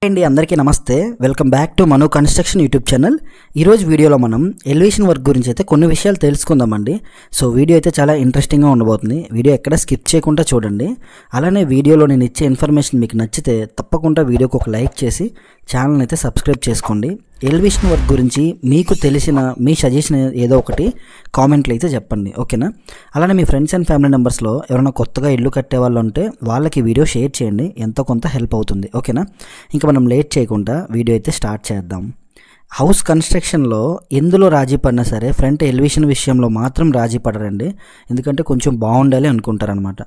అండి అందరికీ నమస్తే. Welcome back to Manu construction YouTube channel. ఈరోజు వీడియోలో మనం ఎలివేషన్ వర్క్ గురించి అయితే కొన్ని విషయాలు తెలుసుకుందామండి. సో వీడియో అయితే చాలా ఇంట్రెస్టింగ్గా ఉండబోతుంది. వీడియో ఎక్కడ స్కిప్ చేయకుండా చూడండి. అలానే వీడియోలో నేను ఇచ్చే ఇన్ఫర్మేషన్ మీకు నచ్చితే తప్పకుండా వీడియోకి ఒక లైక్ చేసి ఛానల్ని అయితే సబ్స్క్రైబ్ చేసుకోండి. ఎలివేషన్ వర్క్ గురించి మీకు తెలిసిన మీ సజెషన్ ఏదో ఒకటి కామెంట్లు అయితే చెప్పండి, ఓకేనా? అలానే మీ ఫ్రెండ్స్ అండ్ ఫ్యామిలీ మెంబర్స్లో ఎవరైనా కొత్తగా ఇల్లు కట్టే వాళ్ళు ఉంటే వాళ్ళకి వీడియో షేర్ చేయండి, ఎంతో కొంత హెల్ప్ అవుతుంది, ఓకేనా? ఇంకా మనం లేట్ చేయకుండా వీడియో అయితే స్టార్ట్ చేద్దాం. హౌస్ కన్స్ట్రక్షన్లో ఎందులో రాజీ పడినా సరే ఫ్రంట్ ఎలివేషన్ విషయంలో మాత్రం రాజీ పడరండి. ఎందుకంటే కొంచెం బాగుండాలి అనుకుంటారనమాట.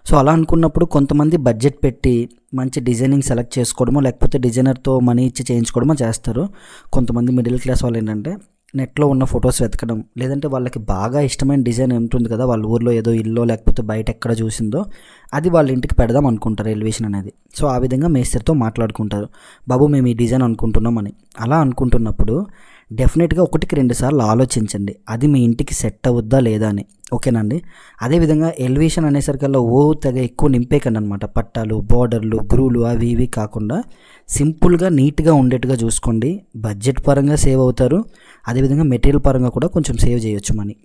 సో అలా అనుకున్నప్పుడు కొంతమంది బడ్జెట్ పెట్టి మంచి డిజైనింగ్ సెలెక్ట్ చేసుకోవడమో లేకపోతే డిజైనర్తో మనీ ఇచ్చి చేయించుకోవడమో చేస్తారు. కొంతమంది మిడిల్ క్లాస్ వాళ్ళు ఏంటంటే నెట్లో ఉన్న ఫొటోస్ వెతకడం, లేదంటే వాళ్ళకి బాగా ఇష్టమైన డిజైన్ ఉంటుంది కదా, వాళ్ళ ఊర్లో ఏదో ఇల్లు లేకపోతే బయట ఎక్కడ చూసిందో అది వాళ్ళ ఇంటికి పెడదాం అనుకుంటారు ఎలివేషన్ అనేది. సో ఆ విధంగా మేస్త్రితో మాట్లాడుకుంటారు, బాబు మేము ఈ డిజైన్ అనుకుంటున్నాం అని. అలా అనుకుంటున్నప్పుడు డెఫినెట్గా 1-2 సార్లు ఆలోచించండి, అది మీ ఇంటికి సెట్ అవుద్దా లేదా అని, ఓకేనండి? అదేవిధంగా ఎలివేషన్ అనేసరికల్లా తెగ ఎక్కువ నింపేకండి అనమాట. పట్టాలు, బోర్డర్లు, గ్రూలు అవి ఇవి కాకుండా సింపుల్గా నీట్గా ఉండేట్టుగా చూసుకోండి. బడ్జెట్ పరంగా సేవ్ అవుతారు, అదేవిధంగా మెటీరియల్ పరంగా కూడా కొంచెం సేవ్ చేయొచ్చు మనీ.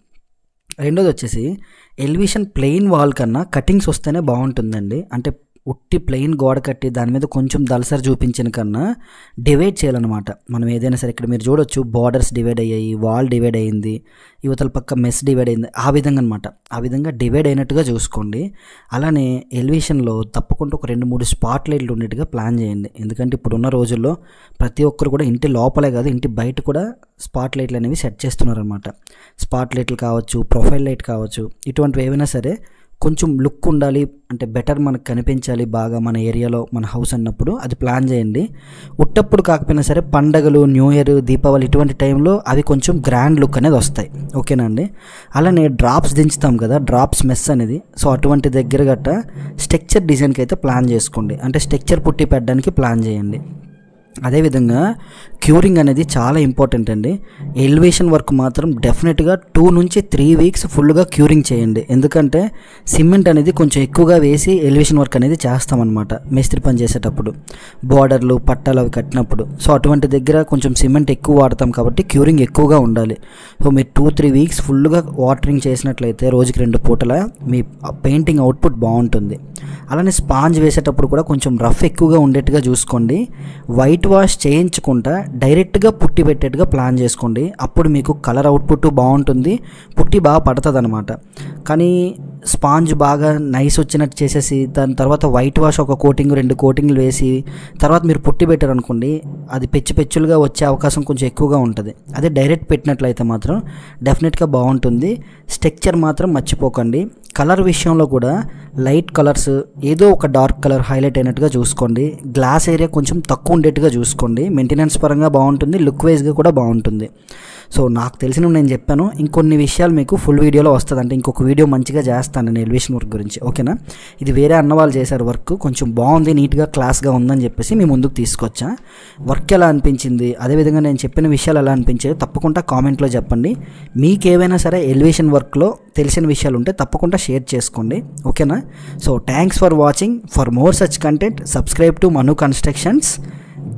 రెండోది వచ్చేసి ఎలివేషన్ ప్లెయిన్ వాల్ కన్నా కటింగ్స్ వస్తేనే బాగుంటుందండి. అంటే ఉట్టి ప్లెయిన్ గోడ కట్టి దాని మీద కొంచెం దళసరి చూపించిన కన్నా డివైడ్ చేయాలన్నమాట. మనం ఏదైనా సరే ఇక్కడ మీరు చూడొచ్చు, బార్డర్స్ డివైడ్ అయ్యాయి, వాల్ డివైడ్ అయ్యింది, యువతల పక్క మెస్ డివైడ్ అయింది, ఆ విధంగా అనమాట. ఆ విధంగా డివైడ్ అయినట్టుగా చూసుకోండి. అలానే ఎలివేషన్లో తప్పకుండా ఒక 2-3 స్పాట్ లైట్లు ఉండేట్టుగా ప్లాన్ చేయండి. ఎందుకంటే ఇప్పుడున్న రోజుల్లో ప్రతి ఒక్కరు కూడా ఇంటి లోపలే కాదు ఇంటి బయట కూడా స్పాట్ లైట్లు అనేవి సెట్ చేస్తున్నారనమాట. స్పాట్ లైట్లు కావచ్చు, ప్రొఫైల్ లైట్ కావచ్చు, ఇటువంటివి ఏవైనా సరే కొంచెం లుక్ ఉండాలి, అంటే బెటర్ మనకు కనిపించాలి బాగా మన ఏరియాలో మన హౌస్ అన్నప్పుడు అది ప్లాన్ చేయండి. ఉట్టప్పుడు కాకపోయినా సరే పండగలు, న్యూ ఇయర్, దీపావళి ఇటువంటి టైంలో అవి కొంచెం గ్రాండ్ లుక్ అనేది వస్తాయి, ఓకేనా అండి? అలానే డ్రాప్స్ దించుతాం కదా, డ్రాప్స్ మెస్ అనేది. సో అటువంటి దగ్గర గట్ట స్ట్రక్చర్ డిజైన్కి అయితే ప్లాన్ చేసుకోండి, అంటే స్ట్రక్చర్ పుట్టి పెట్టడానికి ప్లాన్ చేయండి. అదేవిధంగా క్యూరింగ్ అనేది చాలా ఇంపార్టెంట్ అండి. ఎలివేషన్ వర్క్ మాత్రం డెఫినెట్గా 2-3 వీక్స్ ఫుల్గా క్యూరింగ్ చేయండి. ఎందుకంటే సిమెంట్ అనేది కొంచెం ఎక్కువగా వేసి ఎలివేషన్ వర్క్ అనేది చేస్తామన్నమాట మేస్త్రి పని చేసేటప్పుడు, బోర్డర్లు, పట్టాలు అవి కట్టినప్పుడు. సో అటువంటి దగ్గర కొంచెం సిమెంట్ ఎక్కువ వాడతాం కాబట్టి క్యూరింగ్ ఎక్కువగా ఉండాలి. సో మీరు 2-3 వీక్స్ ఫుల్గా వాటరింగ్ చేసినట్లయితే రోజుకి 2 పూటల మీ పెయింటింగ్ అవుట్పుట్ బాగుంటుంది. అలానే స్పాంజ్ వేసేటప్పుడు కూడా కొంచెం రఫ్ ఎక్కువగా ఉండేట్టుగా చూసుకోండి. వైట్ వాష్ చేయించకుండా డైరెక్ట్గా పుట్టి పెట్టేట్టుగా ప్లాన్ చేసుకోండి. అప్పుడు మీకు కలర్ అవుట్పుట్ బాగుంటుంది, పుట్టి బాగా పడుతుంది అనమాట. కానీ స్పాంజ్ బాగా నైస్ వచ్చినట్టు చేసేసి దాని తర్వాత వైట్ వాష్ ఒక కోటింగ్ 2 కోటింగ్లు వేసి తర్వాత మీరు పుట్టి పెట్టారు అనుకోండి, అది పెచ్చులుగా వచ్చే అవకాశం కొంచెం ఎక్కువగా ఉంటుంది. అదే డైరెక్ట్ పెట్టినట్లయితే మాత్రం డెఫినెట్గా బాగుంటుంది. స్ట్రక్చర్ మాత్రం మర్చిపోకండి. కలర్ విషయంలో కూడా లైట్ కలర్స్, ఏదో ఒక డార్క్ కలర్ హైలైట్ అయినట్టుగా చూసుకోండి. గ్లాస్ ఏరియా కొంచెం తక్కువ ఉండేట్టుగా చూసుకోండి. మెయింటెనెన్స్ పరంగా బాగుంటుంది, లుక్ వైజ్గా కూడా బాగుంటుంది. సో నాకు తెలిసినవి నేను చెప్పాను. ఇంకొన్ని విషయాలు మీకు ఫుల్ వీడియోలో వస్తుంది, అంటే ఇంకొక వీడియో మంచిగా చేస్తాను నేను ఎలివేషన్ వర్క్ గురించి, ఓకేనా? ఇది వేరే అన్న వాళ్ళు చేశారు వర్క్, కొంచెం బాగుంది, నీట్గా క్లాస్గా ఉందని చెప్పేసి మీ ముందుకు తీసుకొచ్చా. వర్క్ ఎలా అనిపించింది, అదేవిధంగా నేను చెప్పిన విషయాలు ఎలా అనిపించాయో తప్పకుండా కామెంట్లో చెప్పండి. మీకు ఏవైనా సరే ఎలివేషన్ వర్క్లో తెలిసిన విషయాలు ఉంటే తప్పకుండా షేర్ చేసుకోండి, ఓకేనా? So thanks for watching. For more such content subscribe to Manu constructions.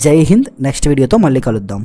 జై హింద్. నెక్స్ట్ వీడియోతో మళ్ళీ కలుద్దాం.